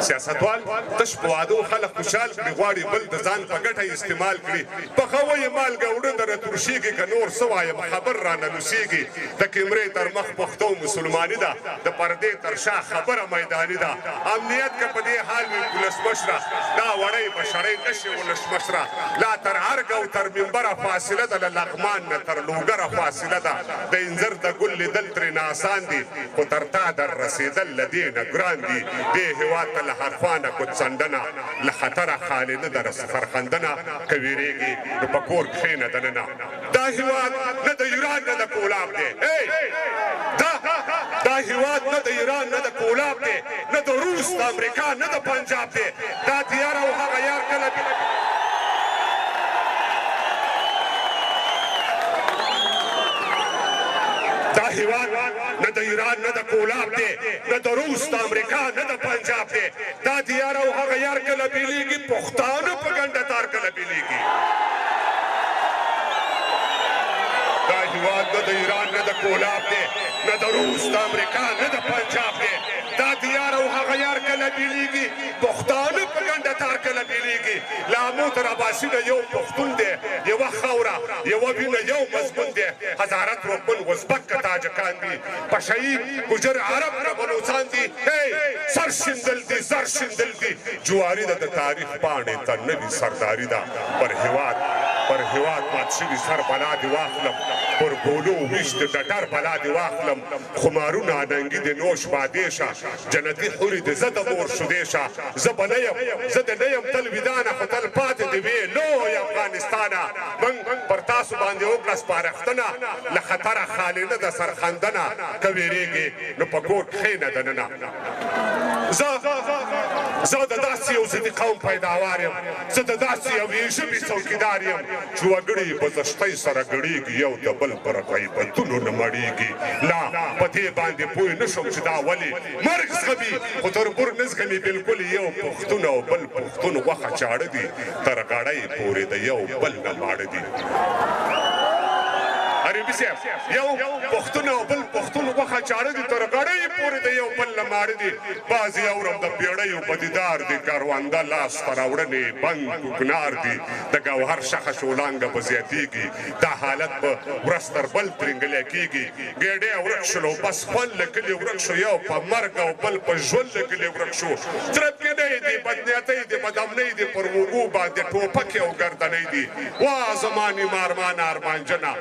سیاستوال تش په وادو خلک خوشحال کړي غواړي بل د ځان په ګټه استعمال کړي پخوه یې مالګه وړه دره ترشیږي که نور څه وایم خبر رانه لوسیږي د کیمرې تر مخ پښتو مسلماني ده د پردې تر شا خبره میداني ده امنیت که په دې حال وي ولسمشره دا وړی به شړی نشي ولسمشره لا تر ارګ او تر منبره فاصله ده له لغمان نه تر لوګره فاصله ده د انځر د ګل لیدل ترېنه آسان دي خو تر تا در رسېدل له دې نه ګران دي دې هېواد ته له حرفانه کوڅنډنه له خطره خالي نه ده سرخندنه که ویرېږي نو په کور کښېنه دننه دا هېواد نه د ایران نه د کولاب دی دا هېواد نه د ایران نه د کولاب دی نه د روس د امریکا نه د پنجاب دی دا تیار او هغه یار کله دا هېواد نه د ایران نه د کولاب دی نه د روس د امریکا نه د پنجاب دی دا تیار او هغه یار کله بیلیږي پښتانه په ګنډه تار کله بیلیږي دا هېواد نه د ایران نه د کولاب دی نه د روس د امریکا نه د پنجاب دی دا تیار او هغه یار کله بیلیږي پښتانه په ګنډه تار کله بیلیږي له امو تر اباسي نه یو پښتون دی یوه خاوره یوه وینه یو مضمون دی هزاره ترکمن ازبک که تاجکان دي پشهیي ګجر عرب که بلوڅان دي سر شیندل دي زر شیندل دي جواري ده د تاریخ پاڼې ته نوي سرداري ده پر هېواد مات شوي سر بلا دې واخلم پر ګولو ویش د ډټر بلا دې واخلم خمارونه ننګي د نوش بادې شه جنتي حورې د زه د مور شودې شه زه به نه یم زه د نه یم تل ویدانه خو تل پاتې دې وې لوی افغانستانه موږ پر تاسو باندې وکړه سپارښتنه له خطره خالي نه د سرخندنه که ویرېږې نو په کور کښېنه دننه زه د داسې یو ضدي قوم پیداوار یم زه د داسې یوې ژبې څوکیدار یم چې وګړي په زشتۍ سره ګړېږي یو د بل پر غیبتونو نه مړېږي لا په دې باندې پوه نه شم چې دا ولې مرګ زغمي خو تربور نه زغمي بلکل یو پښتون او بل پښتون غوښه چاړه دي تر غړۍ پورې د یو بل نه ماړه دي عربي صاحب یو پښتون او بل پښتون غوښه چاړه دي تر غړۍ پورې د یو بل نه ماړه دي بعضې اورم د بیړیو په دیدار دي کرونده لاس ته راوړنې بند کوکنار دي د ګوهر شخه شولانګه به زیاتېږي دا حالت به ورځ تر بل ترنګلی کېږي ګېډۍ ورک شولو بس خوند له کلي ورک شو یو په مرګ او بل په ژوند له کلي ورک شو تربګنۍ دي بدنیتۍ دي بدامنۍ دي پر اوږو باندې ټوپکې او ګردنۍ دي وا زما نیمه ارمانه ارمانجنه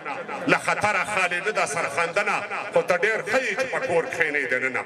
له خطره خالي نه ده سرخندنه خو ته ډېر ښه یې چې په کور کښېنې دننه